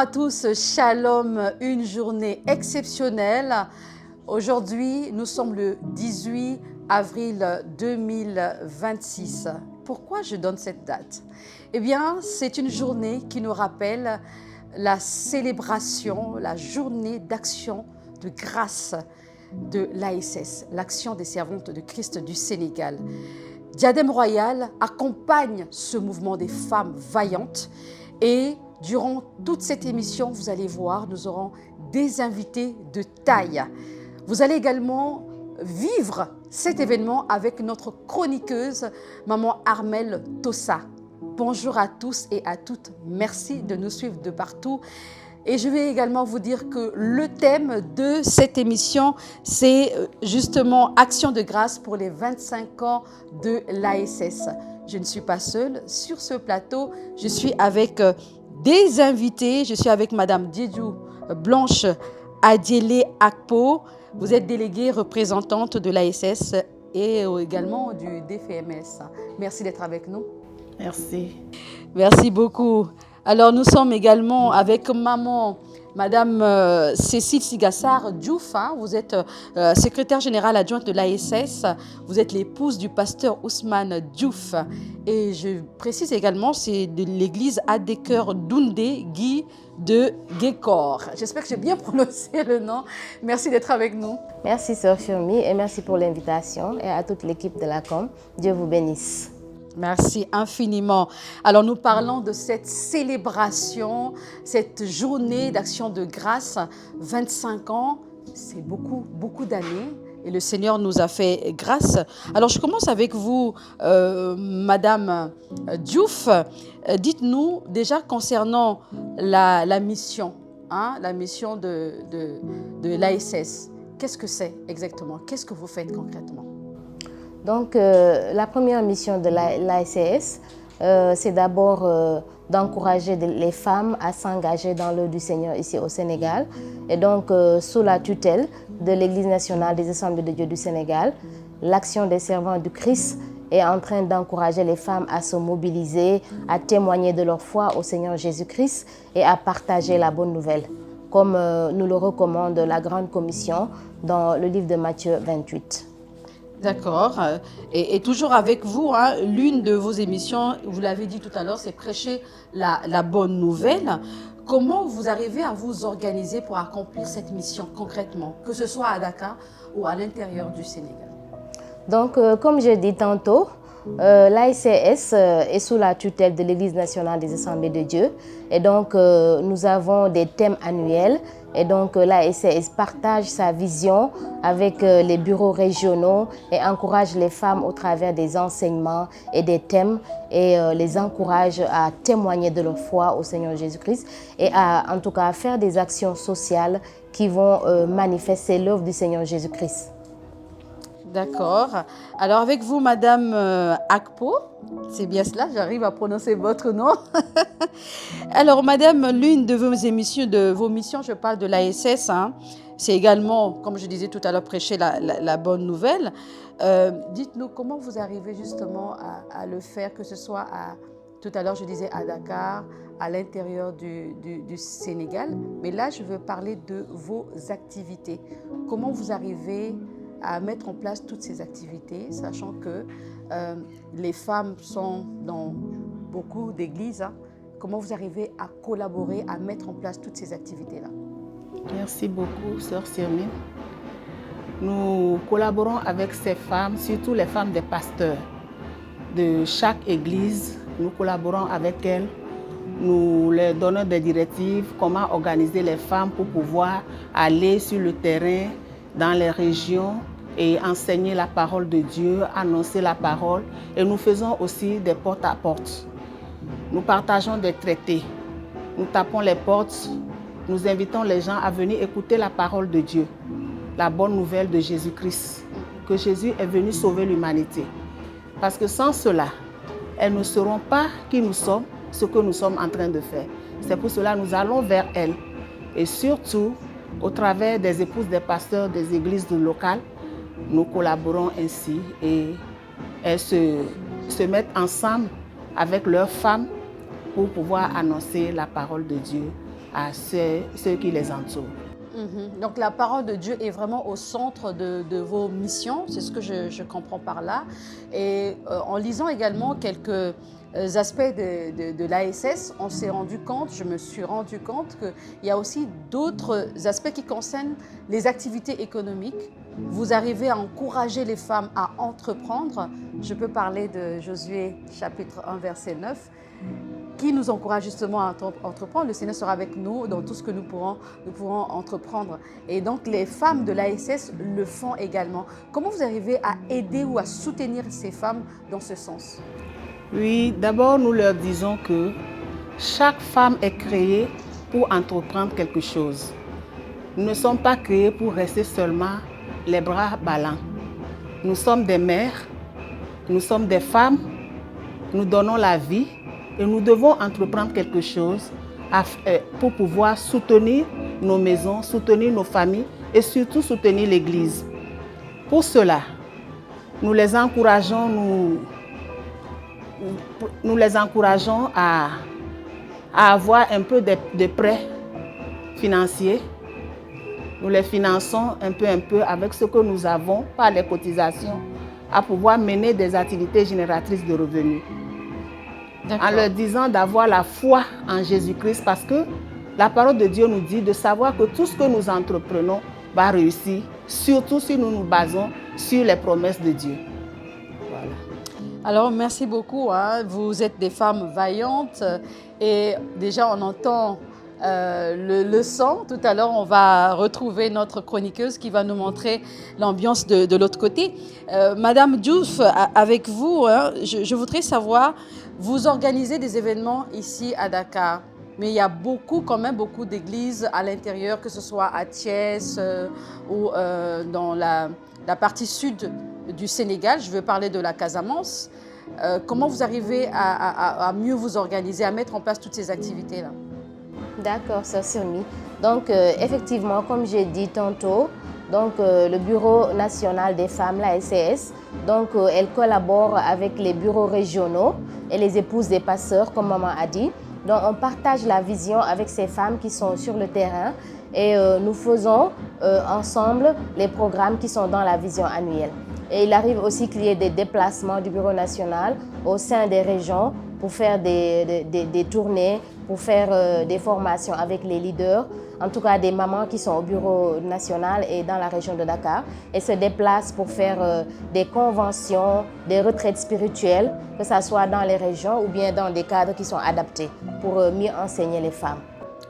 à tous, Shalom, une journée exceptionnelle. Aujourd'hui, nous sommes le 18 avril 2026. Pourquoi je donne cette date? Eh bien, c'est une journée qui nous rappelle la célébration, la journée d'action de grâce de l'ASS, l'Action des servantes de Christ du Sénégal. Diadème Royal accompagne ce mouvement des femmes vaillantes et durant toute cette émission, vous allez voir, nous aurons des invités de taille. Vous allez également vivre cet événement avec notre chroniqueuse, Maman Armelle Tossa. Bonjour à tous et à toutes, merci de nous suivre de partout. Et je vais également vous dire que le thème de cette émission, c'est justement Action de grâce pour les 25 ans de l'ASS. Je ne suis pas seule sur ce plateau, je suis avec des invités. Je suis avec Madame Diédiou Blanche Adielé Akpo. Vous êtes déléguée représentante de l'ASS et également du DFMS. Merci d'être avec nous. Merci. Merci beaucoup. Alors, nous sommes également avec Madame Cécile Sigassar Diouf. Vous êtes secrétaire générale adjointe de l'ASS. Vous êtes l'épouse du pasteur Ousmane Diouf. Et je précise également, c'est de l'église Adécœur Doundé Guy de Guécor. J'espère que j'ai bien prononcé le nom. Merci d'être avec nous. Merci, Sœur Firmi, et merci pour l'invitation et à toute l'équipe de la Com. Dieu vous bénisse. Merci infiniment. Alors nous parlons de cette célébration, cette journée d'action de grâce, 25 ans, c'est beaucoup d'années et le Seigneur nous a fait grâce. Alors je commence avec vous, Madame Diouf. Dites-nous déjà concernant la mission, la mission de l'ASS. Qu'est-ce que c'est exactement? Qu'est-ce que vous faites concrètement? Donc, la première mission de l'ASS, c'est d'abord d'encourager les femmes à s'engager dans l'œuvre du Seigneur ici au Sénégal. Et donc, sous la tutelle de l'Église nationale des Assemblées de Dieu du Sénégal, l'Action des servants du Christ est en train d'encourager les femmes à se mobiliser, à témoigner de leur foi au Seigneur Jésus-Christ et à partager la bonne nouvelle, comme nous le recommande la Grande Commission dans le livre de Matthieu 28. D'accord. Et toujours avec vous, l'une de vos émissions, vous l'avez dit tout à l'heure, c'est prêcher la bonne nouvelle. Comment vous arrivez à vous organiser pour accomplir cette mission concrètement, que ce soit à Dakar ou à l'intérieur du Sénégal? Donc, comme je dis tantôt, l'ASS est sous la tutelle de l'Église nationale des Assemblées de Dieu. Et donc, nous avons des thèmes annuels. Et donc, l'ASS partage sa vision avec les bureaux régionaux et encourage les femmes au travers des enseignements et des thèmes et les encourage à témoigner de leur foi au Seigneur Jésus-Christ et en tout cas, à faire des actions sociales qui vont manifester l'œuvre du Seigneur Jésus-Christ. D'accord. Alors avec vous, Madame Akpo, c'est bien cela, j'arrive à prononcer votre nom. Alors Madame, l'une de vos missions, je parle de l'ASS, c'est également, comme je disais tout à l'heure, prêcher la bonne nouvelle. Dites-nous comment vous arrivez justement à le faire, que ce soit tout à l'heure je disais à Dakar, à l'intérieur du Sénégal, mais là je veux parler de vos activités. Comment vous arrivez à mettre en place toutes ces activités, sachant que les femmes sont dans beaucoup d'églises. Comment vous arrivez à collaborer, à mettre en place toutes ces activités-là? Merci beaucoup, Sœur Sirmine. Nous collaborons avec ces femmes, surtout les femmes des pasteurs de chaque église. Nous collaborons avec elles. Nous leur donnons des directives, comment organiser les femmes pour pouvoir aller sur le terrain, dans les régions, et enseigner la parole de Dieu, annoncer la parole. Et nous faisons aussi des porte-à-porte. Nous partageons des traités. Nous tapons les portes. Nous invitons les gens à venir écouter la parole de Dieu, la bonne nouvelle de Jésus-Christ, que Jésus est venu sauver l'humanité. Parce que sans cela, elles ne sauront pas qui nous sommes, ce que nous sommes en train de faire. C'est pour cela que nous allons vers elles. Et surtout, au travers des épouses des pasteurs des églises locales, nous collaborons ainsi et elles se mettent ensemble avec leurs femmes pour pouvoir annoncer la parole de Dieu à ceux qui les entourent. Donc la parole de Dieu est vraiment au centre de vos missions, c'est ce que je comprends par là. Et en lisant également quelques aspects de l'ASS, on s'est rendu compte, je me suis rendu compte qu'il y a aussi d'autres aspects qui concernent les activités économiques. Vous arrivez à encourager les femmes à entreprendre. Je peux parler de Josué chapitre 1 verset 9. Qui nous encourage justement à entreprendre. Le Seigneur sera avec nous dans tout ce que nous pourrons entreprendre. Et donc, les femmes de l'ASS le font également. Comment vous arrivez à aider ou à soutenir ces femmes dans ce sens? Oui, d'abord, nous leur disons que chaque femme est créée pour entreprendre quelque chose. Nous ne sommes pas créés pour rester seulement les bras ballants. Nous sommes des mères, nous sommes des femmes, nous donnons la vie. Et nous devons entreprendre quelque chose pour pouvoir soutenir nos maisons, soutenir nos familles et surtout soutenir l'Église. Pour cela, nous les encourageons, à avoir un peu de prêts financiers. Nous les finançons un peu avec ce que nous avons par les cotisations à pouvoir mener des activités génératrices de revenus. En leur disant d'avoir la foi en Jésus-Christ parce que la parole de Dieu nous dit de savoir que tout ce que nous entreprenons va réussir, surtout si nous nous basons sur les promesses de Dieu. Voilà. Alors, merci beaucoup. Vous êtes des femmes vaillantes et déjà on entend le son. Tout à l'heure, on va retrouver notre chroniqueuse qui va nous montrer l'ambiance de l'autre côté. Madame Diouf, avec vous, je voudrais savoir, vous organisez des événements ici à Dakar, mais il y a quand même beaucoup d'églises à l'intérieur, que ce soit à Thiès ou dans la partie sud du Sénégal. Je veux parler de la Casamance. Comment vous arrivez à mieux vous organiser, à mettre en place toutes ces activités-là? D'accord, Sœur Sirmi. Donc, effectivement, comme j'ai dit tantôt, donc, le Bureau national des femmes, l'ASS, donc, elle collabore avec les bureaux régionaux et les épouses des pasteurs, comme maman a dit. Donc, on partage la vision avec ces femmes qui sont sur le terrain et nous faisons ensemble les programmes qui sont dans la vision annuelle. Et il arrive aussi qu'il y ait des déplacements du Bureau national au sein des régions pour faire des tournées, pour faire des formations avec les leaders, en tout cas des mamans qui sont au Bureau national et dans la région de Dakar, et se déplacent pour faire des conventions, des retraites spirituelles, que ce soit dans les régions ou bien dans des cadres qui sont adaptés pour mieux enseigner les femmes.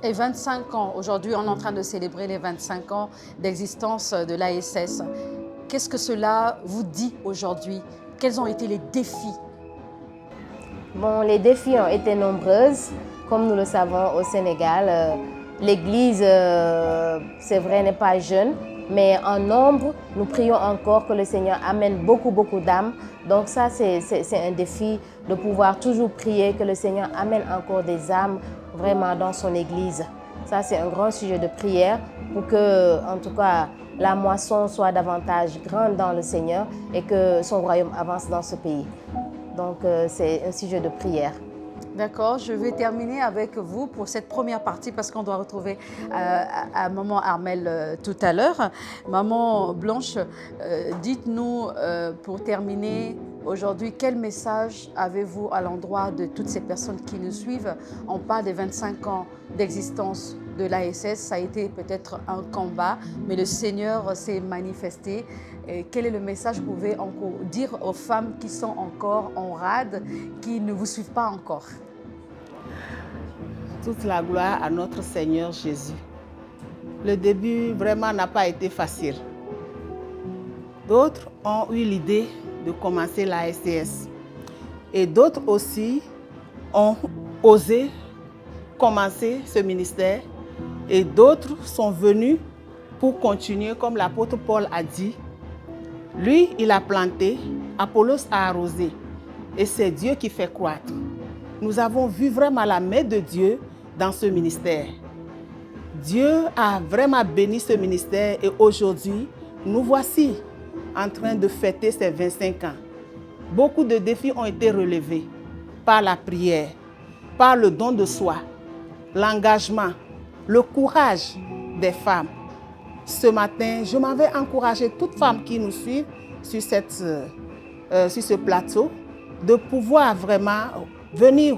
Et 25 ans, aujourd'hui on est en train de célébrer les 25 ans d'existence de l'ASS. Qu'est-ce que cela vous dit aujourd'hui? Quels ont été les défis? Bon, les défis ont été nombreux. Comme nous le savons au Sénégal, l'Église, c'est vrai, n'est pas jeune, mais en nombre, nous prions encore que le Seigneur amène beaucoup d'âmes. Donc ça, c'est un défi de pouvoir toujours prier que le Seigneur amène encore des âmes vraiment dans son Église. Ça, c'est un grand sujet de prière pour que, en tout cas, la moisson soit davantage grande dans le Seigneur et que son royaume avance dans ce pays. Donc, c'est un sujet de prière. D'accord, je vais terminer avec vous pour cette première partie parce qu'on doit retrouver Maman Armelle tout à l'heure. Maman Blanche, dites-nous pour terminer aujourd'hui, quel message avez-vous à l'endroit de toutes ces personnes qui nous suivent? On parle des 25 ans d'existence de l'ASS, ça a été peut-être un combat, mais le Seigneur s'est manifesté. Et quel est le message que vous pouvez encore dire aux femmes qui sont encore en rade, qui ne vous suivent pas encore? Toute la gloire à notre Seigneur Jésus. Le début vraiment n'a pas été facile. D'autres ont eu l'idée de commencer l'ASS. Et d'autres aussi ont osé commencer ce ministère. Et d'autres sont venus pour continuer, comme l'apôtre Paul a dit. Lui, il a planté, Apollos a arrosé. Et c'est Dieu qui fait croître. Nous avons vu vraiment la main de Dieu dans ce ministère. Dieu a vraiment béni ce ministère et aujourd'hui, nous voici en train de fêter ces 25 ans. Beaucoup de défis ont été relevés par la prière, par le don de soi, l'engagement, le courage des femmes. Ce matin, je m'avais encouragé toutes femmes qui nous suivent sur ce plateau de pouvoir vraiment venir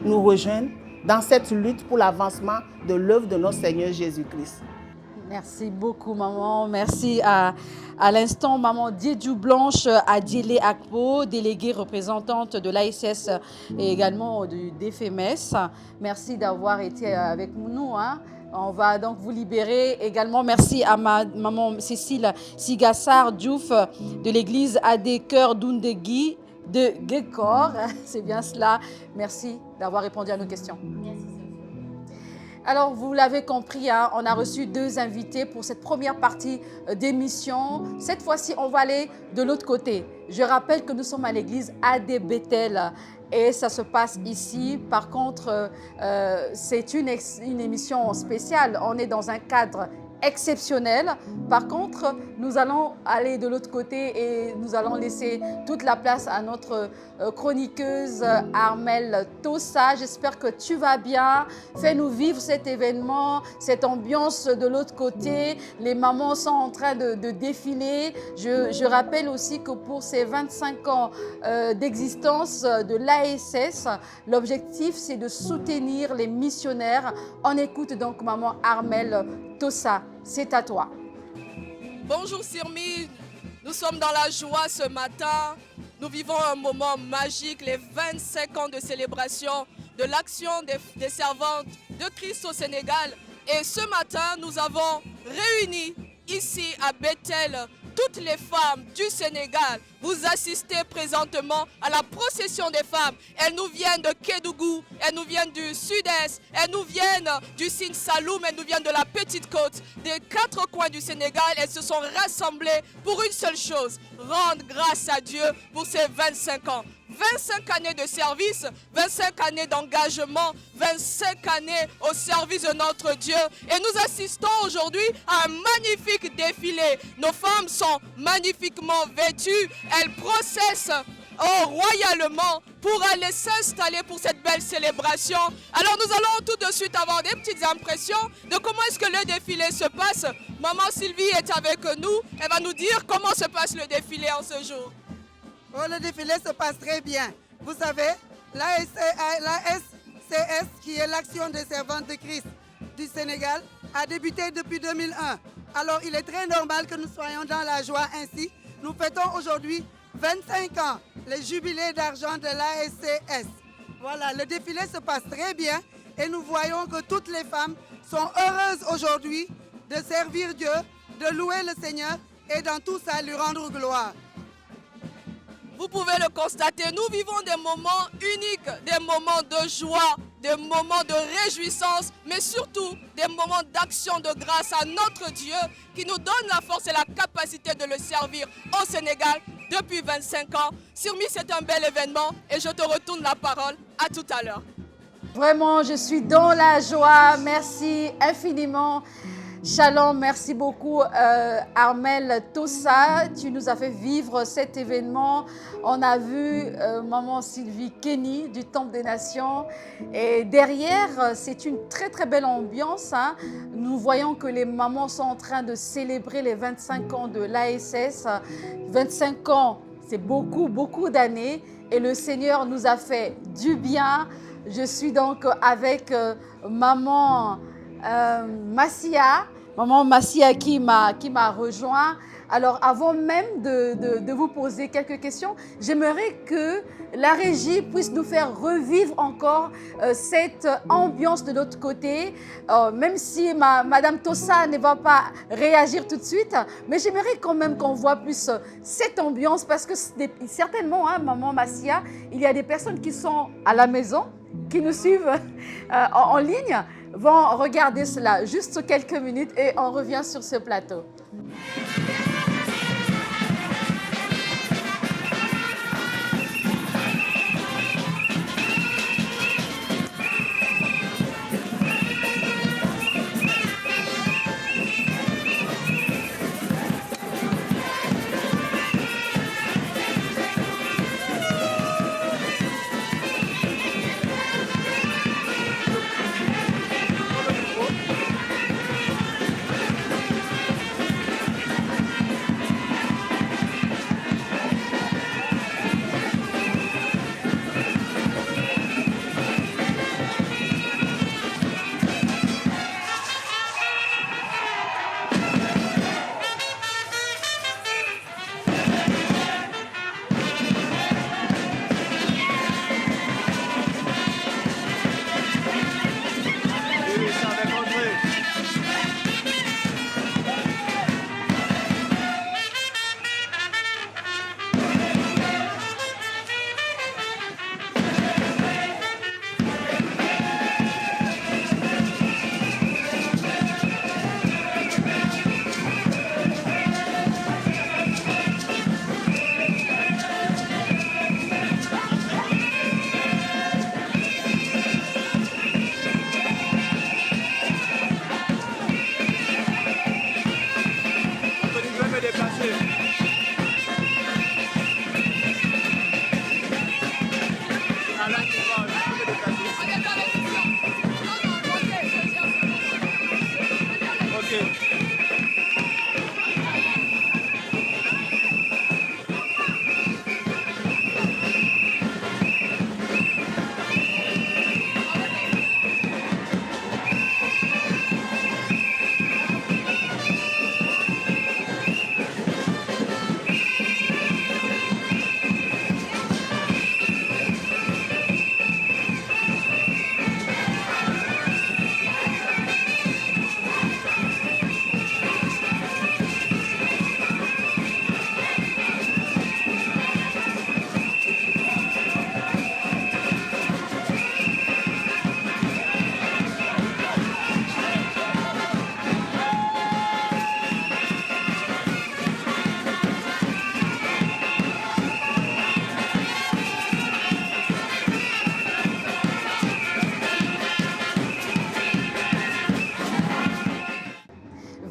nous rejoindre dans cette lutte pour l'avancement de l'œuvre de notre Seigneur Jésus-Christ. Merci beaucoup, maman. Merci à l'instant, maman Diédiou Blanche Adiélé Akpo, déléguée représentante de l'ASS et également du DFMS. Merci d'avoir été avec nous. On va donc vous libérer également. Merci à ma maman Cécile Sigassar Diouf de l'église Adé Cœur d'Oundegui de Guécor. C'est bien cela. Merci d'avoir répondu à nos questions. Merci. Alors, vous l'avez compris, on a reçu 2 invités pour cette première partie d'émission. Cette fois-ci, on va aller de l'autre côté. Je rappelle que nous sommes à l'église Adé Bethel et ça se passe ici. Par contre, c'est une émission spéciale. On est dans un cadre exceptionnel. Par contre, nous allons aller de l'autre côté et nous allons laisser toute la place à notre chroniqueuse Armelle Tossa. J'espère que tu vas bien. Fais-nous vivre cet événement, cette ambiance de l'autre côté. Les mamans sont en train de défiler. Je rappelle aussi que pour ces 25 ans d'existence de l'ASS, l'objectif c'est de soutenir les missionnaires. On écoute donc maman Armelle Tossa. C'est à toi. Bonjour Sirmi, nous sommes dans la joie ce matin. Nous vivons un moment magique, les 25 ans de célébration de l'action des servantes de Christ au Sénégal. Et ce matin, nous avons réuni ici à Bethel toutes les femmes du Sénégal. Vous assistez présentement à la procession des femmes. Elles nous viennent de Kédougou, elles nous viennent du sud-est, elles nous viennent du Sine Saloum, elles nous viennent de la Petite Côte, des 4 coins du Sénégal. Elles se sont rassemblées pour une seule chose, rendre grâce à Dieu pour ces 25 ans. 25 années de service, 25 années d'engagement, 25 années au service de notre Dieu. Et nous assistons aujourd'hui à un magnifique défilé. Nos femmes sont magnifiquement vêtues. Elles processent royalement pour aller s'installer pour cette belle célébration. Alors nous allons tout de suite avoir des petites impressions de comment est-ce que le défilé se passe. Maman Sylvie est avec nous. Elle va nous dire comment se passe le défilé en ce jour. Oh, le défilé se passe très bien. Vous savez, la SCS, qui est l'Action des servantes de Christ du Sénégal, a débuté depuis 2001. Alors, il est très normal que nous soyons dans la joie ainsi. Nous fêtons aujourd'hui 25 ans, les jubilés d'argent de l'ASCS. Voilà, le défilé se passe très bien et nous voyons que toutes les femmes sont heureuses aujourd'hui de servir Dieu, de louer le Seigneur et dans tout ça lui rendre gloire. Vous pouvez le constater, nous vivons des moments uniques, des moments de joie, des moments de réjouissance, mais surtout des moments d'action de grâce à notre Dieu qui nous donne la force et la capacité de le servir au Sénégal depuis 25 ans. Sirmi, c'est un bel événement et je te retourne la parole. À tout à l'heure. Vraiment, je suis dans la joie. Merci infiniment. Shalom, merci beaucoup Armelle Tossa, tu nous as fait vivre cet événement. On a vu maman Sylvie Kenny du Temple des Nations et derrière c'est une très très belle ambiance. Nous voyons que les mamans sont en train de célébrer les 25 ans de l'ASS. 25 ans, c'est beaucoup d'années et le Seigneur nous a fait du bien. Je suis donc avec maman Massia qui m'a rejoint. Alors, avant même de vous poser quelques questions, j'aimerais que la régie puisse nous faire revivre encore cette ambiance de l'autre côté, même si Madame Tossa ne va pas réagir tout de suite, mais j'aimerais quand même qu'on voit plus cette ambiance parce que certainement, Maman Massia, il y a des personnes qui sont à la maison, qui nous suivent en ligne, vont regarder cela juste quelques minutes et on revient sur ce plateau.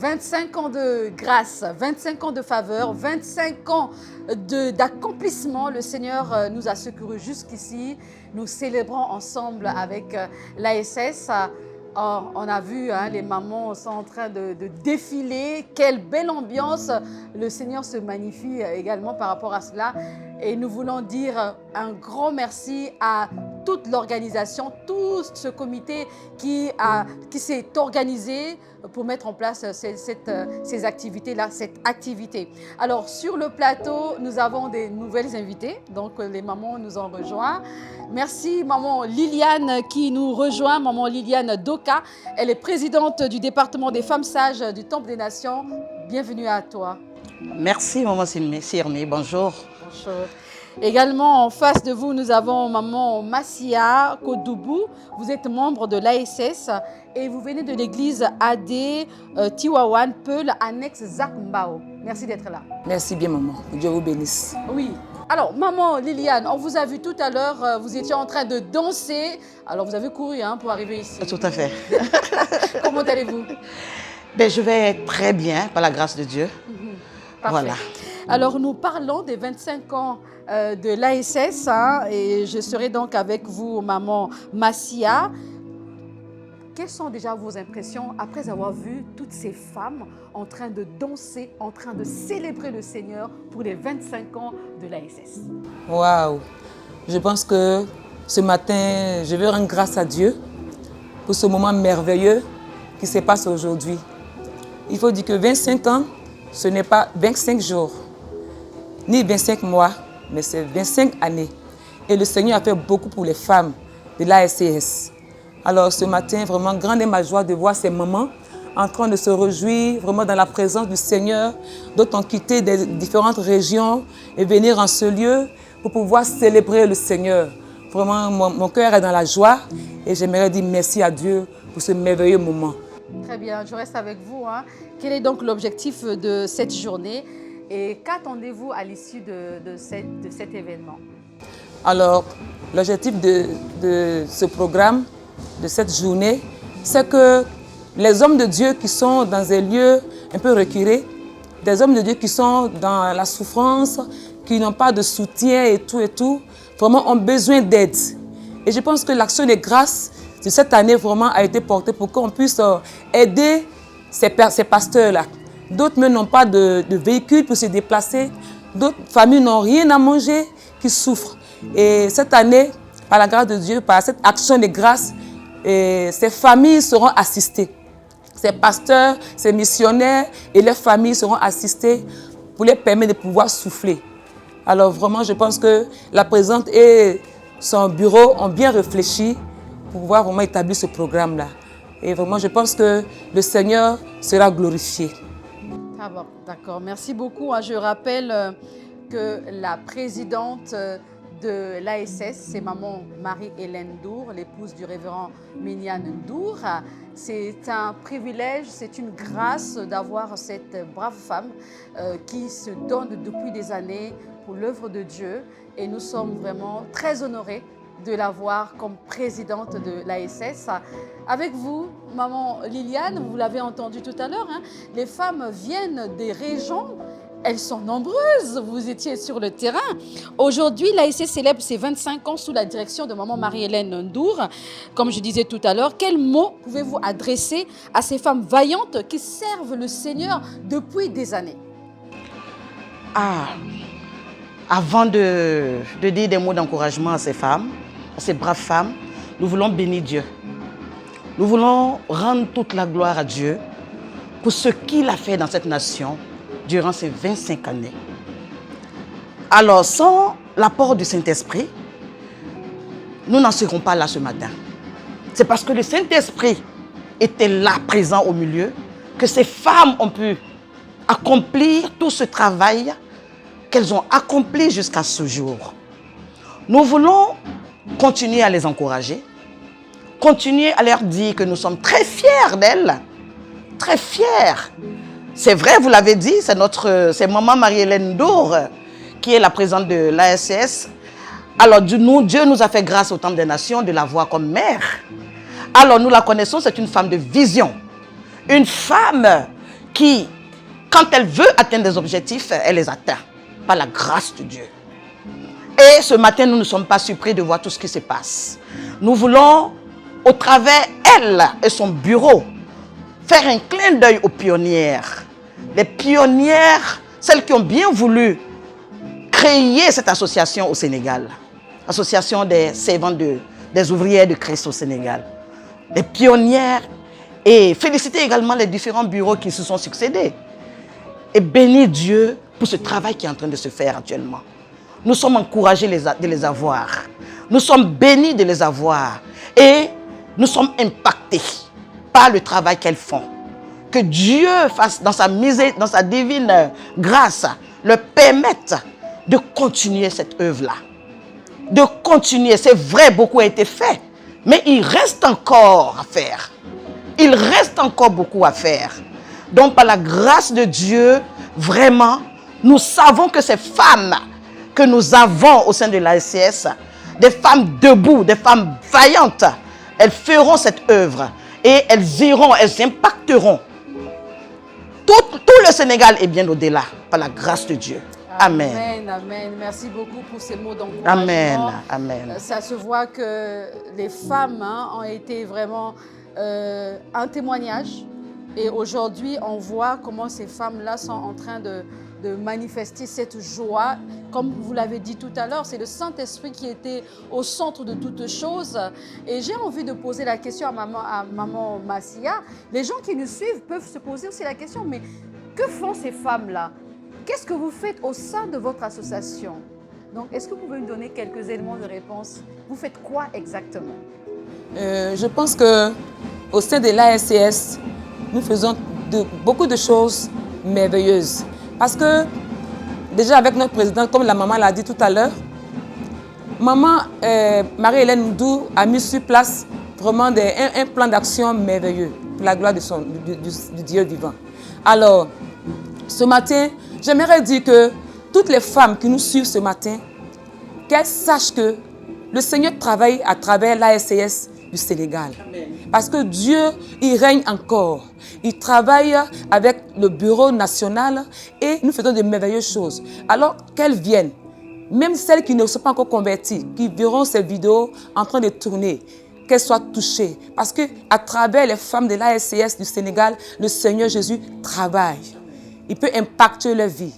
25 ans de grâce, 25 ans de faveur, 25 ans d'accomplissement. Le Seigneur nous a secourus jusqu'ici. Nous célébrons ensemble avec l'ASS. On a vu, hein, les mamans sont en train de défiler. Quelle belle ambiance. Le Seigneur se magnifie également par rapport à cela. Et nous voulons dire un grand merci à toute l'organisation, tout ce comité qui s'est organisé pour mettre en place ces activités-là, cette activité. Alors, sur le plateau, nous avons des nouvelles invitées. Donc, les mamans nous ont rejoints. Merci, maman Liliane qui nous rejoint, maman Liliane Doka. Elle est présidente du département des femmes sages du Temple des Nations. Bienvenue à toi. Merci, maman Sirmi. Bonjour. Bonjour. Également, en face de vous, nous avons maman Massia Kodoubou. Vous êtes membre de l'ASS et vous venez de l'église AD Tiwawan, Peul, annexe Zakmbao. Merci d'être là. Merci bien, maman. Dieu vous bénisse. Oui. Alors, maman Liliane, on vous a vu tout à l'heure, vous étiez en train de danser. Alors, vous avez couru, hein, pour arriver ici. Tout à fait. Comment allez-vous? Ben, je vais très bien, par la grâce de Dieu. Parfait. Voilà. Alors, nous parlons des 25 ans de l'ASS, hein, et je serai donc avec vous, maman Massia. Quelles sont déjà vos impressions après avoir vu toutes ces femmes en train de danser, en train de célébrer le Seigneur pour les 25 ans de l'ASS? Waouh! Je pense que ce matin, je veux rendre grâce à Dieu pour ce moment merveilleux qui se passe aujourd'hui. Il faut dire que 25 ans, ce n'est pas 25 jours, ni 25 mois, mais c'est 25 années. Et le Seigneur a fait beaucoup pour les femmes de l'ASCS. Alors ce matin, vraiment, grande est ma joie de voir ces mamans en train de se réjouir vraiment dans la présence du Seigneur. D'autres ont quitté des différentes régions et venir en ce lieu pour pouvoir célébrer le Seigneur. Vraiment, mon cœur est dans la joie et j'aimerais dire merci à Dieu pour ce merveilleux moment. Très bien, je reste avec vous, hein. Quel est donc l'objectif de cette journée et qu'attendez-vous à l'issue de cet événement? Alors, l'objectif de ce programme, de cette journée, c'est que les hommes de Dieu qui sont dans des lieux un peu reculés, des hommes de Dieu qui sont dans la souffrance, qui n'ont pas de soutien et tout, vraiment ont besoin d'aide. Et je pense que l'action de grâce de cette année vraiment a été portée pour qu'on puisse aider ces pasteurs-là. D'autres même n'ont pas de véhicule pour se déplacer. D'autres familles n'ont rien à manger, qui souffrent. Et cette année, par la grâce de Dieu, par cette action de grâce, ces familles seront assistées. Ces pasteurs, ces missionnaires et leurs familles seront assistés pour les permettre de pouvoir souffler. Alors vraiment, je pense que la présidente et son bureau ont bien réfléchi pour pouvoir vraiment établir ce programme-là. Et vraiment, je pense que le Seigneur sera glorifié. Ah bon, d'accord, merci beaucoup. Je rappelle que la présidente de l'ASS, c'est maman Marie-Hélène Dour, l'épouse du révérend Méniane Dour. C'est un privilège, c'est une grâce d'avoir cette brave femme qui se donne depuis des années pour l'œuvre de Dieu. Et nous sommes vraiment très honorés de l'avoir comme présidente de l'ASS. Avec vous, maman Liliane, vous l'avez entendu tout à l'heure, hein, les femmes viennent des régions elles sont nombreuses. Vous étiez sur le terrain. Aujourd'hui, l'ASC célèbre ses 25 ans sous la direction de maman Marie-Hélène Ndour. Comme je disais tout à l'heure, quels mots pouvez-vous adresser à ces femmes vaillantes qui servent le Seigneur depuis des années? Avant de dire des mots d'encouragement à ces femmes, à ces braves femmes, nous voulons bénir Dieu. Nous voulons rendre toute la gloire à Dieu pour ce qu'il a fait dans cette nation durant ces 25 années. Alors, sans l'apport du Saint-Esprit, nous n'en serons pas là ce matin. C'est parce que le Saint-Esprit était là, présent au milieu, que ces femmes ont pu accomplir tout ce travail qu'elles ont accompli jusqu'à ce jour. Nous voulons continuer à les encourager, continuer à leur dire que nous sommes très fiers d'elles, très fiers. C'est vrai, vous l'avez dit, c'est maman Marie-Hélène Ndour qui est la présidente de l'ASCS. Alors Dieu nous a fait grâce au Temple des Nations de la voir comme mère. Alors nous la connaissons, c'est une femme de vision. Une femme qui, quand elle veut atteindre des objectifs, elle les atteint par la grâce de Dieu. Et ce matin, nous ne sommes pas surpris de voir tout ce qui se passe. Nous voulons, au travers elle et son bureau, faire un clin d'œil aux pionnières. Les pionnières, celles qui ont bien voulu créer cette association au Sénégal. Association des servantes des ouvrières de Christ au Sénégal. Les pionnières, et féliciter également les différents bureaux qui se sont succédés. Et bénir Dieu pour ce travail qui est en train de se faire actuellement. Nous sommes encouragés de les avoir. Nous sommes bénis de les avoir. Et nous sommes impactés par le travail qu'elles font. Que Dieu fasse dans sa divine grâce, leur permette de continuer cette œuvre-là. De continuer. C'est vrai, beaucoup a été fait. Mais il reste encore à faire. Il reste encore beaucoup à faire. Donc, par la grâce de Dieu, vraiment, nous savons que ces femmes que nous avons au sein de l'ASCS, des femmes debout, des femmes vaillantes, elles feront cette œuvre et elles impacteront tout le Sénégal et bien au-delà, par la grâce de Dieu. Amen. Amen, amen. Merci beaucoup pour ces mots d'encouragement. Amen, amen. Ça se voit que les femmes ont été vraiment un témoignage. Et aujourd'hui, on voit comment ces femmes-là sont en train de manifester cette joie. Comme vous l'avez dit tout à l'heure, c'est le Saint-Esprit qui était au centre de toutes choses. Et j'ai envie de poser la question à maman Massia. Les gens qui nous suivent peuvent se poser aussi la question, mais que font ces femmes-là? Qu'est-ce que vous faites au sein de votre association? Donc, est-ce que vous pouvez nous donner quelques éléments de réponse? Vous faites quoi exactement? Je pense qu'au sein de l'ASCS, nous faisons beaucoup de choses merveilleuses. Parce que, déjà avec notre présidente, comme la maman l'a dit tout à l'heure, maman Marie-Hélène Ndour a mis sur place vraiment un plan d'action merveilleux pour la gloire du Dieu vivant. Alors, ce matin, j'aimerais dire que toutes les femmes qui nous suivent ce matin, qu'elles sachent que le Seigneur travaille à travers l'ASCS du Sénégal. Amen. Parce que Dieu, il règne encore. Il travaille avec le bureau national et nous faisons de merveilleuses choses. Alors qu'elles viennent, même celles qui ne sont pas encore converties, qui verront ces vidéos en train de tourner, qu'elles soient touchées. Parce qu'à travers les femmes de l'ASCS du Sénégal, le Seigneur Jésus travaille. Il peut impacter leur vie.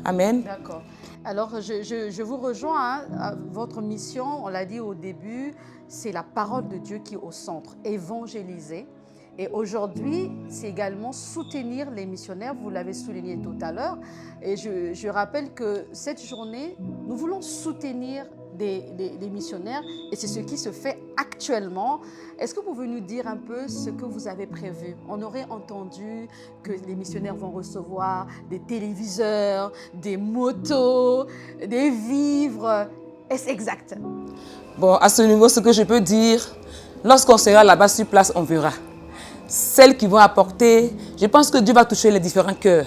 Amen. D'accord. Alors, je vous rejoins. Votre mission, on l'a dit au début, c'est la parole de Dieu qui est au centre, évangéliser. Et aujourd'hui, c'est également soutenir les missionnaires, vous l'avez souligné tout à l'heure. Et je rappelle que cette journée, nous voulons soutenir des missionnaires et c'est ce qui se fait actuellement. Est-ce que vous pouvez nous dire un peu ce que vous avez prévu? On aurait entendu que les missionnaires vont recevoir des téléviseurs, des motos, des vivres. Est-ce exact? Bon, à ce niveau, ce que je peux dire, lorsqu'on sera là-bas sur place, on verra. Celles qui vont apporter, je pense que Dieu va toucher les différents cœurs.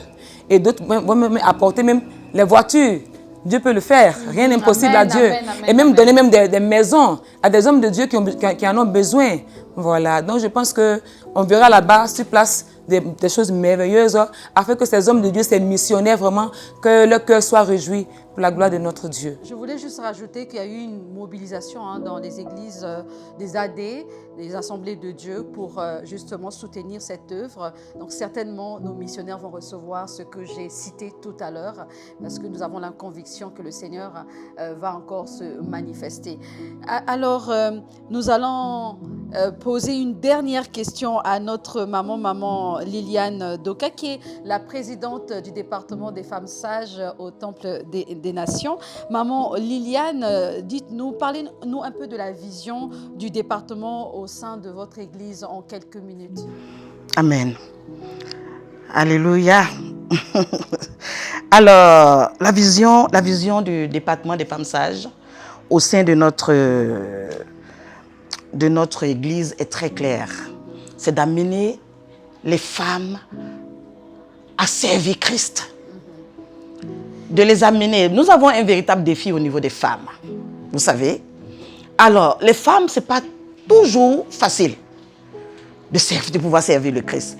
Et d'autres vont même apporter même les voitures. Dieu peut le faire, rien n'est impossible à Dieu. Amen, et même donner même des maisons à des hommes de Dieu qui en ont besoin. Voilà, donc je pense qu'on verra là-bas, sur place, des choses merveilleuses, afin que ces hommes de Dieu, ces missionnaires vraiment, que leur cœur soit réjoui pour la gloire de notre Dieu. Je voulais juste rajouter qu'il y a eu une mobilisation dans les églises des AD, des Assemblées de Dieu, pour justement soutenir cette œuvre. Donc certainement, nos missionnaires vont recevoir ce que j'ai cité tout à l'heure, parce que nous avons la conviction que le Seigneur va encore se manifester. Alors, nous allons poser une dernière question à notre maman Liliane Doka, qui est la présidente du département des femmes sages au Temple des Nations. Maman Liliane, dites-nous, parlez-nous un peu de la vision du département au sein de votre église en quelques minutes. Amen. Alléluia. Alors, la vision du département des femmes sages au sein de notre église est très claire. C'est d'amener les femmes à servir Christ. De les amener. Nous avons un véritable défi au niveau des femmes. Vous savez. Alors, les femmes, ce n'est pas toujours facile de pouvoir servir le Christ.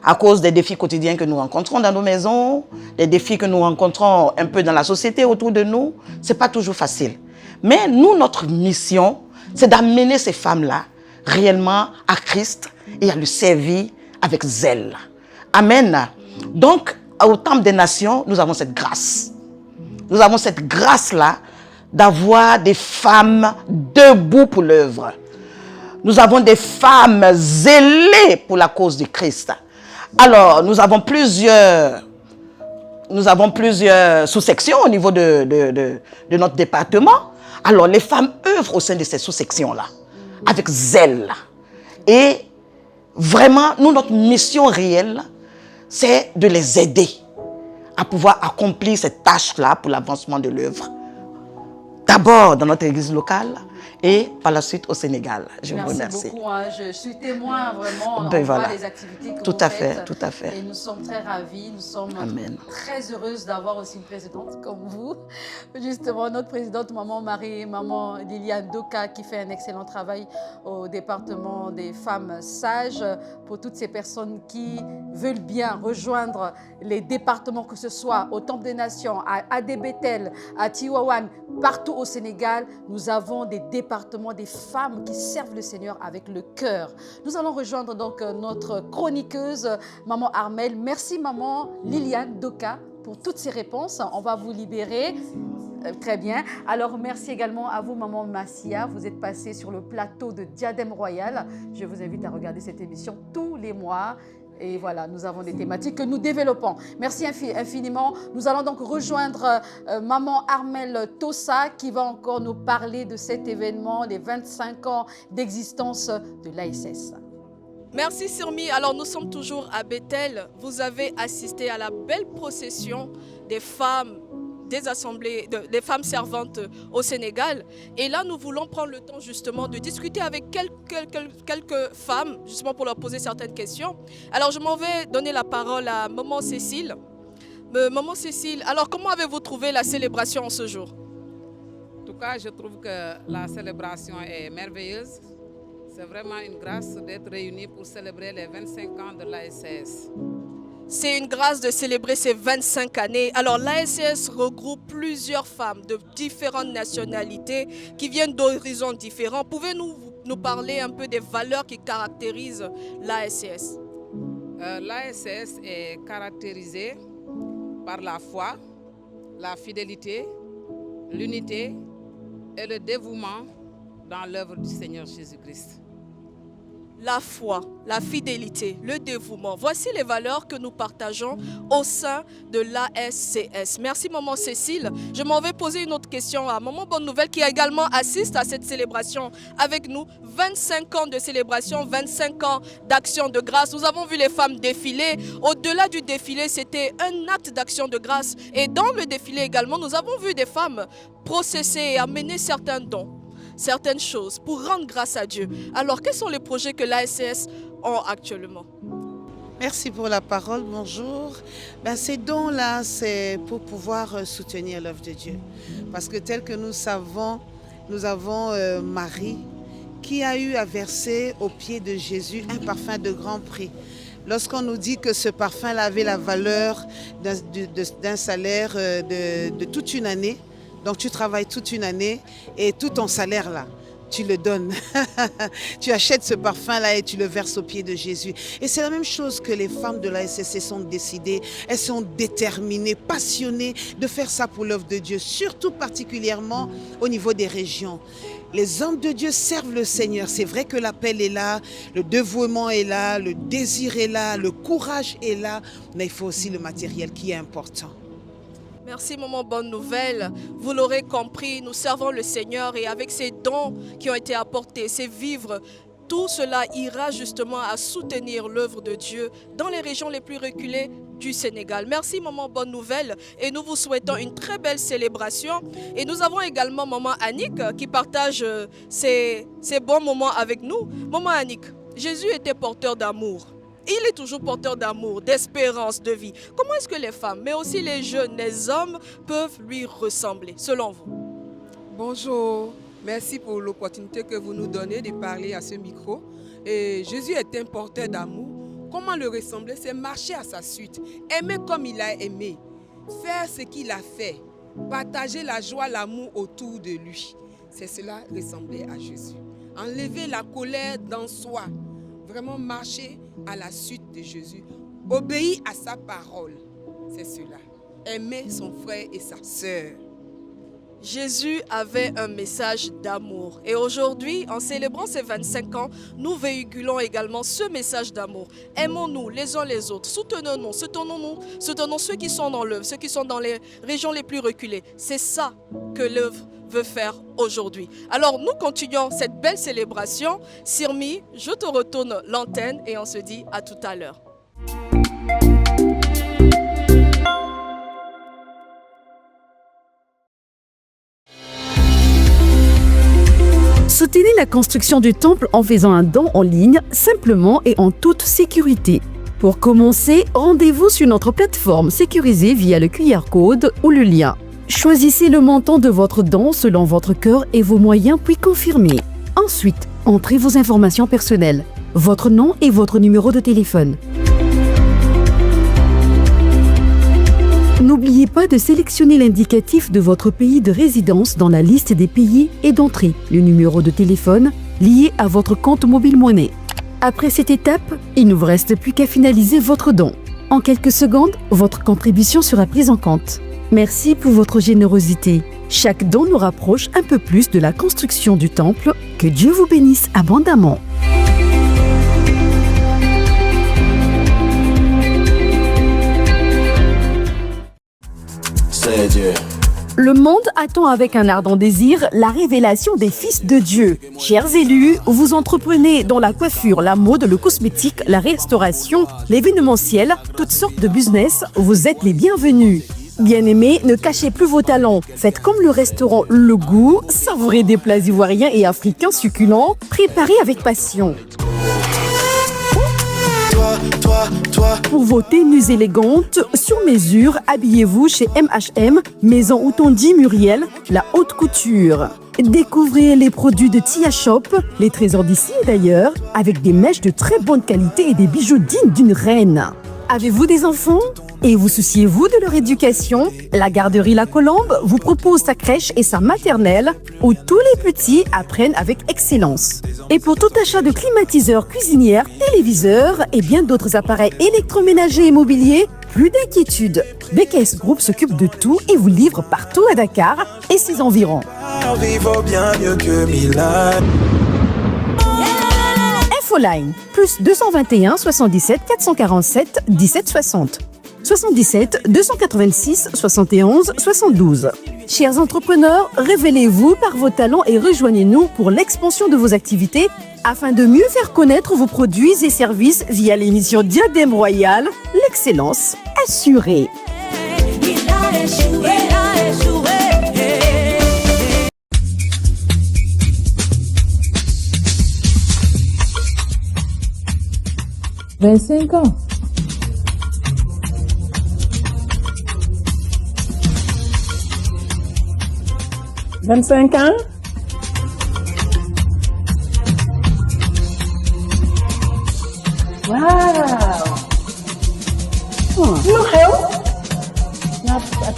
À cause des défis quotidiens que nous rencontrons dans nos maisons, des défis que nous rencontrons un peu dans la société autour de nous, ce n'est pas toujours facile. Mais nous, notre mission, c'est d'amener ces femmes-là réellement à Christ et à le servir avec zèle. Amen. Donc, au Temple des Nations, nous avons cette grâce. Nous avons cette grâce-là d'avoir des femmes debout pour l'œuvre. Nous avons des femmes zélées pour la cause de Christ. Alors, nous avons plusieurs sous-sections au niveau de notre département. Alors, les femmes œuvrent au sein de ces sous-sections-là, avec zèle. Et vraiment, notre mission réelle, c'est de les aider à pouvoir accomplir cette tâche-là pour l'avancement de l'œuvre. D'abord dans notre église locale et par la suite au Sénégal. Je vous remercie. Merci beaucoup. Je suis témoin vraiment des activités que tout vous à faites. fait, tout à fait. Et nous sommes très ravis, nous sommes très heureuses d'avoir aussi une présidente comme vous. Justement, notre présidente, maman Liliane Doka, qui fait un excellent travail au département des femmes sages pour toutes ces personnes qui veulent bien rejoindre les départements, que ce soit au Temple des Nations, à Adé-Bethel, à Tivaouane, partout au Sénégal. Nous avons des départements, des femmes qui servent le Seigneur avec le cœur. Nous allons rejoindre donc notre chroniqueuse, maman Armelle. Merci maman Liliane Doka pour toutes ces réponses. On va vous libérer. Très bien. Alors, merci également à vous, maman Massia. Vous êtes passée sur le plateau de Diadème Royal. Je vous invite à regarder cette émission tous les mois. Et voilà, nous avons des thématiques que nous développons. Merci infiniment. Nous allons donc rejoindre maman Armelle Tossa qui va encore nous parler de cet événement, les 25 ans d'existence de l'ASS. Merci Sirmi. Alors nous sommes toujours à Bethel. Vous avez assisté à la belle procession des femmes des assemblées, des femmes servantes au Sénégal. Et là, nous voulons prendre le temps justement de discuter avec quelques femmes, justement pour leur poser certaines questions. Alors, je m'en vais donner la parole à maman Cécile. Maman Cécile, alors comment avez-vous trouvé la célébration en ce jour? En tout cas, je trouve que la célébration est merveilleuse. C'est vraiment une grâce d'être réunis pour célébrer les 25 ans de l'ASS. C'est une grâce de célébrer ces 25 années. Alors l'ASS regroupe plusieurs femmes de différentes nationalités qui viennent d'horizons différents. Pouvez-vous nous parler un peu des valeurs qui caractérisent l'ASS? L'ASS est caractérisée par la foi, la fidélité, l'unité et le dévouement dans l'œuvre du Seigneur Jésus-Christ. La foi, la fidélité, le dévouement. Voici les valeurs que nous partageons au sein de l'ASCS. Merci maman Cécile. Je m'en vais poser une autre question à maman Bonne Nouvelle qui également assiste à cette célébration avec nous. 25 ans de célébration, 25 ans d'action de grâce. Nous avons vu les femmes défiler. Au-delà du défilé, c'était un acte d'action de grâce. Et dans le défilé également, nous avons vu des femmes processer et amener certains dons, certaines choses pour rendre grâce à Dieu. Alors, quels sont les projets que l'ASS ont actuellement? Merci pour la parole, bonjour. Ces dons-là, c'est pour pouvoir soutenir l'œuvre de Dieu. Parce que tel que nous savons, nous avons Marie qui a eu à verser aux pieds de Jésus un parfum de grand prix. lorsqu'on nous dit que ce parfum avait la valeur d'un salaire de toute une année. Donc tu travailles toute une année et tout ton salaire là, tu le donnes. Tu achètes ce parfum-là et tu le verses aux pieds de Jésus. Et c'est la même chose que les femmes de l'ASSC sont décidées. Elles sont déterminées, passionnées de faire ça pour l'œuvre de Dieu, surtout particulièrement au niveau des régions. Les hommes de Dieu servent le Seigneur. C'est vrai que l'appel est là, le dévouement est là, le désir est là, le courage est là, mais il faut aussi le matériel qui est important. Merci maman, bonne nouvelle. Vous l'aurez compris, nous servons le Seigneur et avec ces dons qui ont été apportés, ces vivres, tout cela ira justement à soutenir l'œuvre de Dieu dans les régions les plus reculées du Sénégal. Merci maman, bonne nouvelle et nous vous souhaitons une très belle célébration. Et nous avons également maman Annick qui partage ces bons moments avec nous. Maman Annick, Jésus était porteur d'amour. Il est toujours porteur d'amour, d'espérance, de vie. Comment est-ce que les femmes, mais aussi les jeunes, les hommes peuvent lui ressembler, selon vous? Bonjour, merci pour l'opportunité que vous nous donnez de parler à ce micro. Et Jésus est un porteur d'amour. Comment le ressembler? C'est marcher à sa suite, aimer comme il a aimé, faire ce qu'il a fait, partager la joie, l'amour autour de lui. C'est cela, ressembler à Jésus. Enlever la colère dans soi, vraiment marcher à la suite de Jésus, obéir à sa parole, c'est cela. Aimer son frère et sa sœur. Jésus avait un message d'amour. Et aujourd'hui, en célébrant ses 25 ans, nous véhiculons également ce message d'amour. Aimons-nous les uns les autres, soutenons-nous, soutenons ceux qui sont dans l'œuvre, ceux qui sont dans les régions les plus reculées. C'est ça que l'œuvre veut faire aujourd'hui. Alors nous continuons cette belle célébration. Sirmi, je te retourne l'antenne et on se dit à tout à l'heure. Soutenez la construction du temple en faisant un don en ligne, simplement et en toute sécurité. Pour commencer, rendez-vous sur notre plateforme sécurisée via le QR code ou le lien. Choisissez le montant de votre don selon votre cœur et vos moyens, puis confirmez. Ensuite, entrez vos informations personnelles, votre nom et votre numéro de téléphone. N'oubliez pas de sélectionner l'indicatif de votre pays de résidence dans la liste des pays et d'entrer le numéro de téléphone lié à votre compte mobile monnaie. Après cette étape, il ne vous reste plus qu'à finaliser votre don. En quelques secondes, votre contribution sera prise en compte. Merci pour votre générosité. Chaque don nous rapproche un peu plus de la construction du temple. Que Dieu vous bénisse abondamment. C'est Dieu. Le monde attend avec un ardent désir la révélation des fils de Dieu. Chers élus, vous entreprenez dans la coiffure, la mode, le cosmétique, la restauration, l'événementiel, toutes sortes de business, vous êtes les bienvenus. Bien-aimés, ne cachez plus vos talents. Faites comme le restaurant Le Goût, savourez des plats ivoiriens et africains succulents, préparés avec passion. Pour vos tenues élégantes, sur mesure, habillez-vous chez MHM, Maison Outondi Muriel, la haute couture. Découvrez les produits de Tia Shop, les trésors d'ici d'ailleurs, avec des mèches de très bonne qualité et des bijoux dignes d'une reine. Avez-vous des enfants ? Et vous souciez-vous de leur éducation? La garderie La Colombe vous propose sa crèche et sa maternelle où tous les petits apprennent avec excellence. Et pour tout achat de climatiseurs, cuisinières, téléviseurs et bien d'autres appareils électroménagers et mobiliers, plus d'inquiétude. BKS Group s'occupe de tout et vous livre partout à Dakar et ses environs. Infoline, plus 221 77 447 17 60. 77 286 71 72. Chers entrepreneurs, révélez-vous par vos talents et rejoignez-nous pour l'expansion de vos activités afin de mieux faire connaître vos produits et services via l'émission Diadème Royal, l'excellence assurée. « 25 ans. « 25 ans. Wow.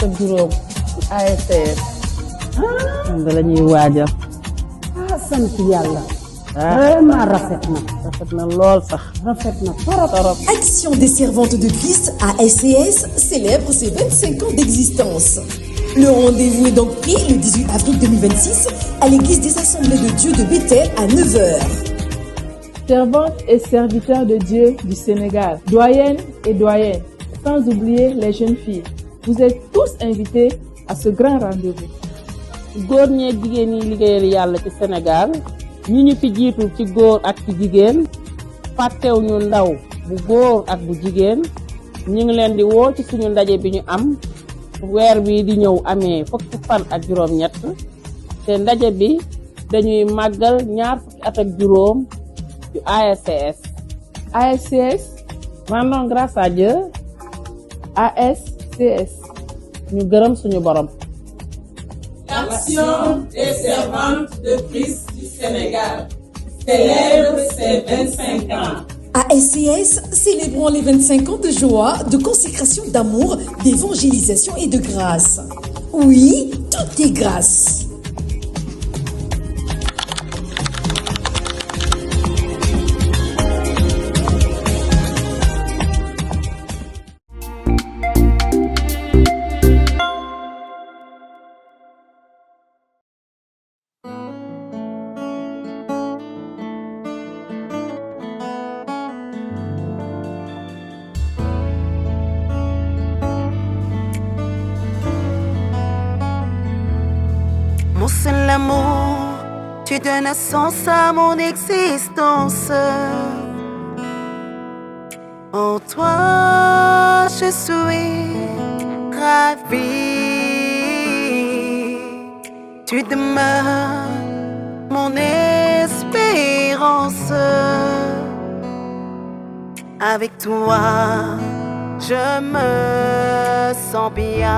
ak juróom ASCS moom da la ñuy waajal sant yàlla vraiment rafet na lool sax rafet na torop. Action des servantes de Christ ASCS célèbre ses 25 ans d'existence. Le rendez-vous est donc pris le 18 avril 2026 à l'église des Assemblées de Dieu de Bethel à 9h. Servantes et serviteurs de Dieu du Sénégal, doyennes et doyens, sans oublier les jeunes filles, vous êtes tous invités à ce grand rendez-vous. góor ñeeg jigéen ñi liggéeyal yàlla ci Sénégal ñi ñu fi jiitu ci góor ak ci jigéen fàttew ñu ndaw bu góor ak bu jigéen ñu ngi leen di woo ci suñu ndaje bi ñu am weer bi di ñëw amee fukki fan ak juróom-ñett te ndaje bi dañuy màggal ñaar fukki at ak juróom yu ASCS. ASCS rendons grâce à Dieu. ASCS ñu gërëm suñu borom. L'Action des servantes de Christ du Sénégal célèbre ses 25 ans. ASCS, célébrons les 25 ans de joie, de consécration, d'amour, d'évangélisation et de grâce. Oui, tout est grâce. Mon seul amour, tu donnes un sens à mon existence. En toi, je suis ravie. Tu demeures mon espérance. Avec toi, je me sens bien.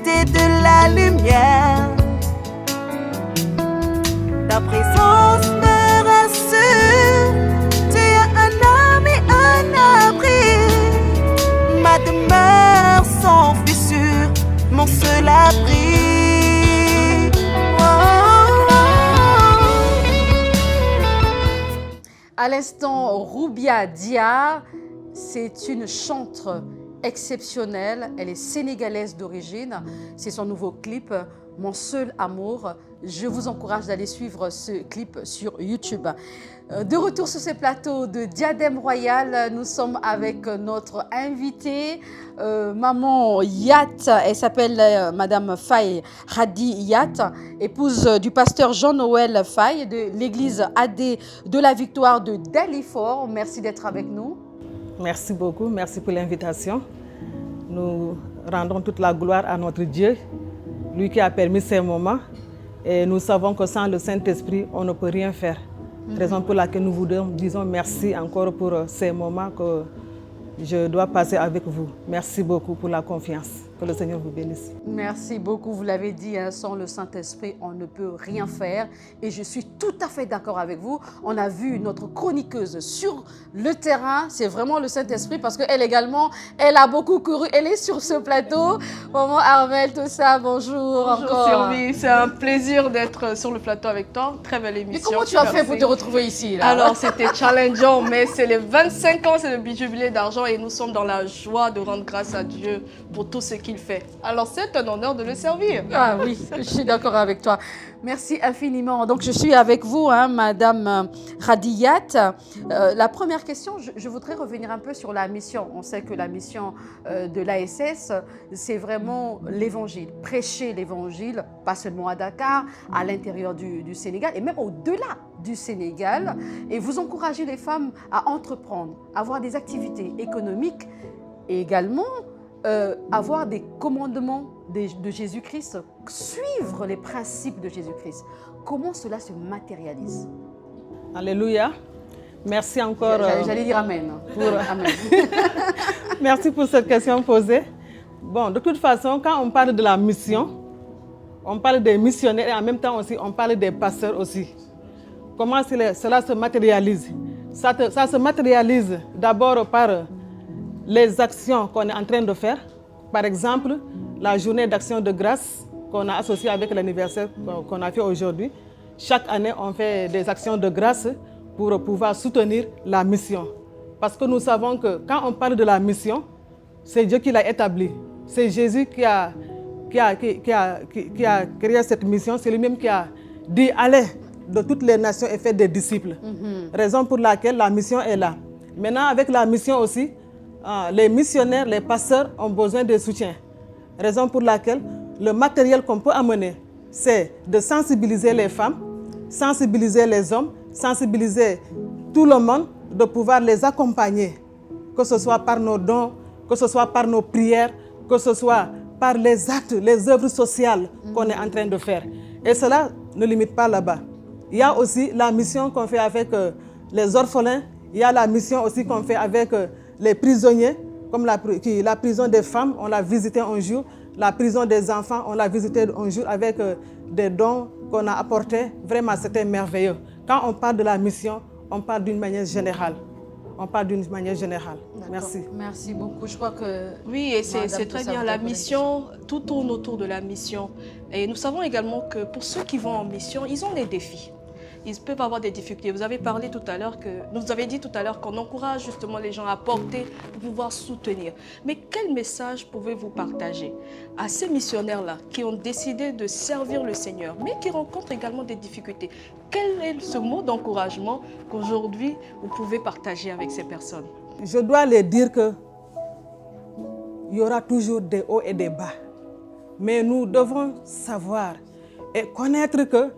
De la lumière, ta présence me rassure. Tu es un âme et un abri, ma demeure sans fissure, mon seul abri. À l'instant, Roubia Dia, c'est une chanteuse exceptionnelle, elle est sénégalaise d'origine, c'est son nouveau clip Mon seul amour. Je vous encourage d'aller suivre ce clip sur YouTube. De retour sur ce plateau de Diadème Royal, nous sommes avec notre invitée, maman Yat, elle s'appelle Madame Faye Hadi Yat, épouse du pasteur Jean-Noël Faye de l'église AD de la Victoire de Dalifort. Merci d'être avec nous. Merci beaucoup, merci pour l'invitation. Nous rendons toute la gloire à notre Dieu, lui qui a permis ces moments. Et nous savons que sans le Saint-Esprit, on ne peut rien faire. Raison pour laquelle nous vous disons merci encore pour ces moments que je dois passer avec vous. Merci beaucoup pour la confiance. Que le Seigneur vous bénisse. Merci beaucoup. Vous l'avez dit, hein, sans le Saint-Esprit, on ne peut rien faire. Et je suis tout à fait d'accord avec vous. On a vu notre chroniqueuse sur le terrain. C'est vraiment le Saint-Esprit parce qu'elle également, elle a beaucoup couru. Elle est sur ce plateau. Maman Armelle, tout ça, bonjour encore. Sylvie, c'est un plaisir d'être sur le plateau avec toi. Très belle émission. Mais comment tu as fait pour te retrouver ici là? Alors, c'était challengeant, mais c'est les 25 ans, c'est le jubilé d'argent et nous sommes dans la joie de rendre grâce à Dieu pour tout ce qu'il qu'il fait. Alors c'est un honneur de le servir. Ah oui, je suis d'accord avec toi. Merci infiniment. Donc je suis avec vous, hein, Madame Radiyat. La première question, je voudrais revenir un peu sur la mission. On sait que la mission de l'ASS, c'est vraiment l'évangile. Prêcher l'évangile, pas seulement à Dakar, à l'intérieur du Sénégal et même au-delà du Sénégal. Et vous encouragez les femmes à entreprendre, à avoir des activités économiques et également avoir des commandements de Jésus-Christ, suivre les principes de Jésus-Christ. Comment cela se matérialise? Alléluia. Merci encore. J'allais dire Amen. Amen. Merci pour cette question posée. Bon, de toute façon, quand on parle de la mission, on parle des missionnaires et en même temps aussi, on parle des pasteurs aussi. Comment cela se matérialise? Ça se matérialise d'abord par les actions qu'on est en train de faire. Par exemple, la journée d'action de grâce qu'on a associée avec l'anniversaire qu'on a fait aujourd'hui. Chaque année, on fait des actions de grâce pour pouvoir soutenir la mission. Parce que nous savons que quand on parle de la mission, c'est Dieu qui l'a établie. C'est Jésus qui a créé cette mission. C'est lui-même qui a dit « Allez de toutes les nations et faites des disciples ». Raison pour laquelle la mission est là. Maintenant, avec la mission aussi, les missionnaires, les pasteurs ont besoin de soutien. Raison pour laquelle le matériel qu'on peut amener, c'est de sensibiliser les femmes, sensibiliser les hommes, sensibiliser tout le monde, de pouvoir les accompagner, que ce soit par nos dons, que ce soit par nos prières, que ce soit par les actes, les œuvres sociales qu'on est en train de faire. Et cela ne limite pas là-bas. Il y a aussi la mission qu'on fait avec les orphelins, il y a la mission aussi qu'on fait avec les prisonniers, comme la prison des femmes, on l'a visité un jour, la prison des enfants, on l'a visité un jour avec des dons qu'on a apportés. Vraiment, c'était merveilleux. Quand on parle de la mission, on parle d'une manière générale. On parle d'une manière générale. Merci. Merci beaucoup. Je crois que... Oui, et c'est très bien. La mission, tout tourne autour de la mission. Et nous savons également que pour ceux qui vont en mission, ils ont des défis. Ils peuvent avoir des difficultés. Vous avez parlé tout à l'heure nous avez dit tout à l'heure qu'on encourage justement les gens à porter pour pouvoir soutenir. Mais quel message pouvez-vous partager à ces missionnaires-là qui ont décidé de servir le Seigneur, mais qui rencontrent également des difficultés? Quel est ce mot d'encouragement qu'aujourd'hui vous pouvez partager avec ces personnes? Je dois leur dire qu'il y aura toujours des hauts et des bas. Mais nous devons savoir et connaître que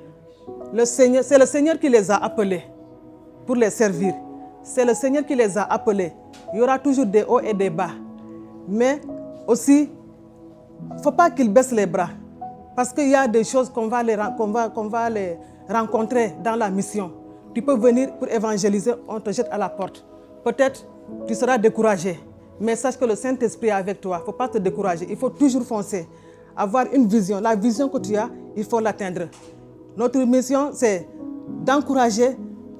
c'est le Seigneur qui les a appelés pour les servir. C'est le Seigneur qui les a appelés. Il y aura toujours des hauts et des bas. Mais aussi, il ne faut pas qu'ils baissent les bras. Parce qu'il y a des choses qu'on va les rencontrer dans la mission. Tu peux venir pour évangéliser, on te jette à la porte. Peut-être tu seras découragé. Mais sache que le Saint-Esprit est avec toi. Il ne faut pas te décourager. Il faut toujours foncer. Avoir une vision. La vision que tu as, il faut l'atteindre. Notre mission, c'est d'encourager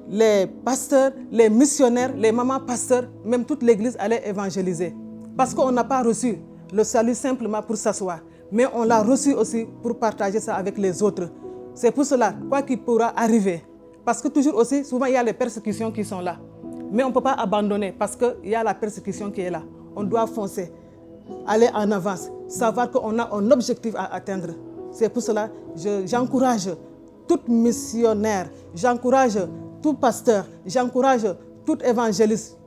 les pasteurs, les missionnaires, les mamans pasteurs, même toute l'église à aller évangéliser. Parce qu'on n'a pas reçu le salut simplement pour s'asseoir, mais on l'a reçu aussi pour partager ça avec les autres. C'est pour cela, quoi qu'il pourra arriver. Parce que toujours aussi, souvent il y a les persécutions qui sont là. Mais on ne peut pas abandonner parce qu'il y a la persécution qui est là. On doit foncer, aller en avance, savoir qu'on a un objectif à atteindre. C'est pour cela que j'encourage tout missionnaire, j'encourage tout pasteur, j'encourage tout évangéliste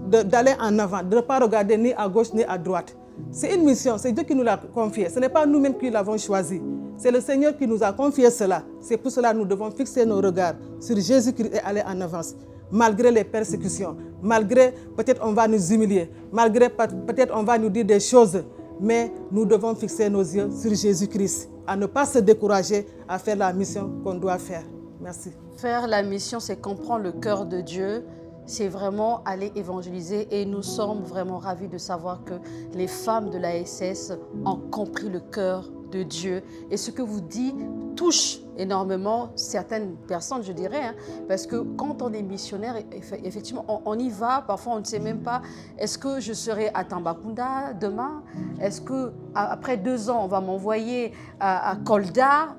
d'aller en avant, de ne pas regarder ni à gauche ni à droite. C'est une mission, c'est Dieu qui nous l'a confiée. Ce n'est pas nous-mêmes qui l'avons choisi. C'est le Seigneur qui nous a confié cela. C'est pour cela que nous devons fixer nos regards sur Jésus-Christ et aller en avance. Malgré les persécutions, malgré peut-être on va nous humilier, malgré peut-être on va nous dire des choses, mais nous devons fixer nos yeux sur Jésus-Christ, à ne pas se décourager à faire la mission qu'on doit faire. Merci. Faire la mission, c'est comprendre le cœur de Dieu, c'est vraiment aller évangéliser et nous sommes vraiment ravis de savoir que les femmes de l'ASS ont compris le cœur de Dieu. Et ce que vous dites touche énormément certaines personnes, je dirais, hein, parce que quand on est missionnaire, effectivement, on y va, parfois on ne sait même pas, est-ce que je serai à Tambacounda demain? Est-ce qu'après 2 ans, on va m'envoyer à Kolda?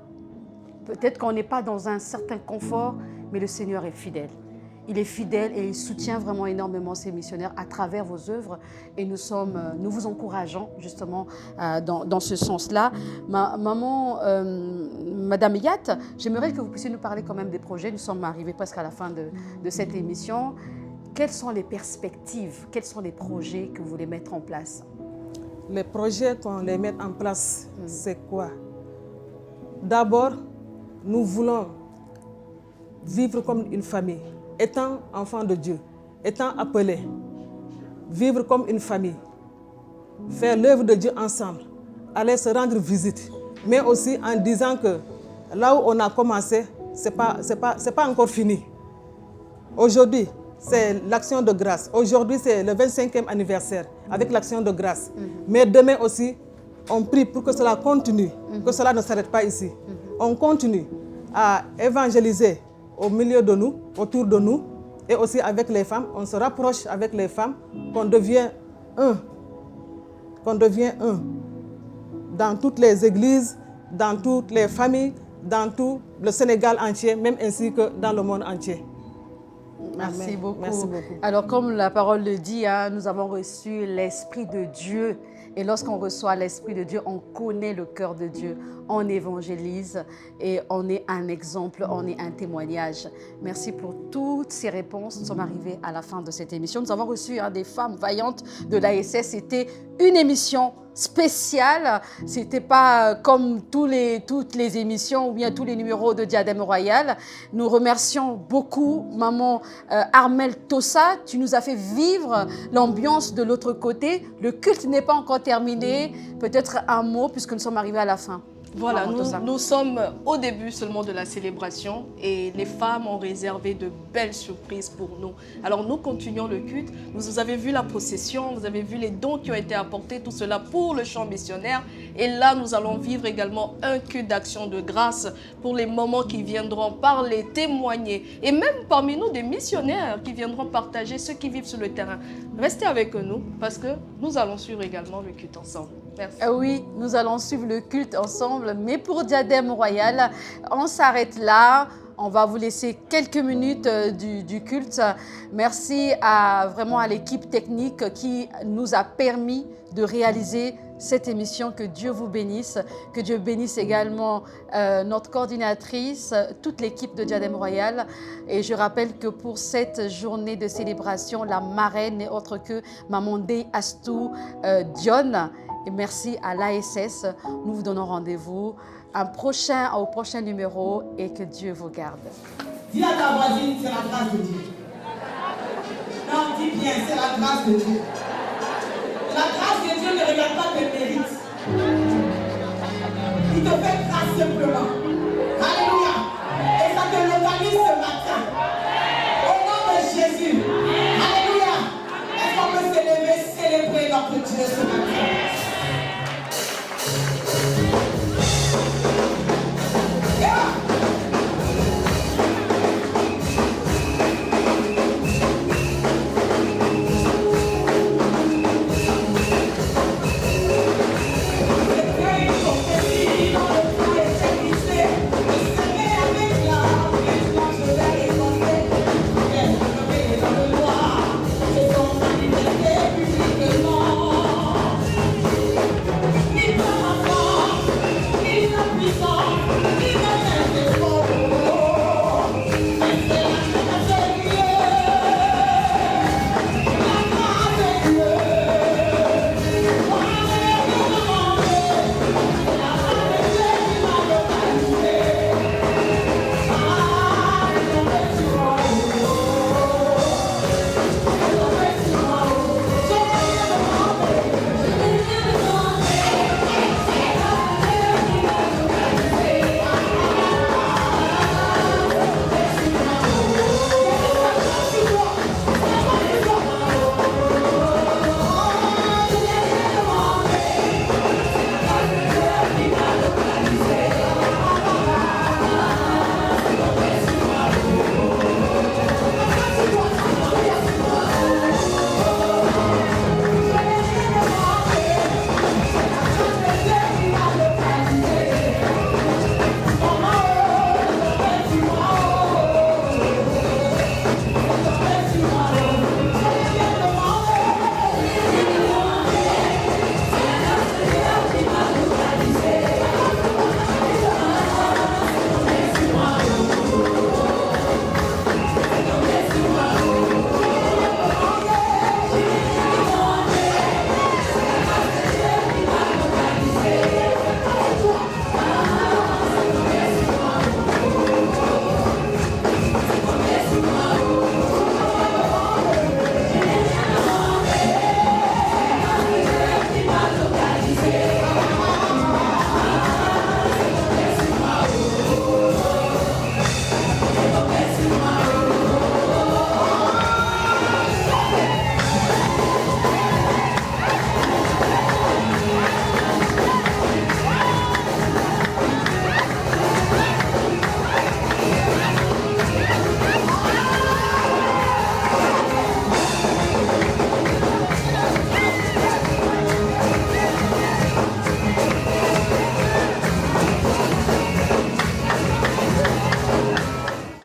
Peut-être qu'on n'est pas dans un certain confort, mais le Seigneur est fidèle. il est fidèle et il soutient vraiment énormément ces missionnaires à travers vos œuvres. Et nous vous encourageons justement dans ce sens-là. Madame Yat, j'aimerais que vous puissiez nous parler quand même des projets. Nous sommes arrivés presque à la fin de cette émission. Quelles sont les perspectives? Quels sont les projets que vous voulez mettre en place? Les projets qu'on les met en place, c'est quoi? D'abord, nous voulons vivre comme une famille, étant enfants de Dieu, étant appelés, vivre comme une famille, faire l'œuvre de Dieu ensemble, aller se rendre visite, mais aussi en disant que là où on a commencé, c'est pas encore fini. Aujourd'hui, c'est l'action de grâce. Aujourd'hui, c'est le 25e anniversaire avec l'action de grâce. Mais demain aussi, on prie pour que cela continue, que cela ne s'arrête pas ici. On continue à évangéliser au milieu de nous, autour de nous, et aussi avec les femmes. On se rapproche avec les femmes, qu'on devient un. Qu'on devient un. Dans toutes les églises, dans toutes les familles, dans tout le Sénégal entier, même ainsi que dans le monde entier. Merci Amen. beaucoup. Merci beaucoup. Alors, comme la parole le dit, nous avons reçu l'Esprit de Dieu. Et lorsqu'on reçoit l'Esprit de Dieu, on connaît le cœur de Dieu, on évangélise et on est un exemple, on est un témoignage. Merci pour toutes ces réponses. Nous sommes arrivés à la fin de cette émission. Nous avons reçu des femmes vaillantes de l'ASS. C'était une émission spéciale. C'était pas comme toutes les émissions ou bien tous les numéros de Diadème Royal. Nous remercions beaucoup maman Armelle Tossa. Tu nous as fait vivre l'ambiance de l'autre côté. Le culte n'est pas encore terminé. Peut-être un mot puisque nous sommes arrivés à la fin. Voilà, nous sommes au début seulement de la célébration et les femmes ont réservé de belles surprises pour nous. Alors nous continuons le culte. Vous avez vu la procession, vous avez vu les dons qui ont été apportés, tout cela pour le chant missionnaire. Et là, nous allons vivre également un culte d'action de grâce pour les moments qui viendront parler, témoigner. Et même parmi nous, des missionnaires qui viendront partager ceux qui vivent sur le terrain. Restez avec nous parce que nous allons suivre également le culte ensemble. Merci. Oui, nous allons suivre le culte ensemble, mais pour Diadème Royal, on s'arrête là. On va vous laisser quelques minutes du culte. Merci vraiment à l'équipe technique qui nous a permis de réaliser cette émission. Que Dieu vous bénisse. Que Dieu bénisse également notre coordinatrice, toute l'équipe de Diadème Royal. Et je rappelle que pour cette journée de célébration, la marraine n'est autre que Maman Ndeye Astou Dione. Et merci à l'ASS. Nous vous donnons rendez-vous au prochain numéro et que Dieu vous garde. Dis à ta voisine, c'est la grâce de Dieu. Non, dis bien, c'est la grâce de Dieu.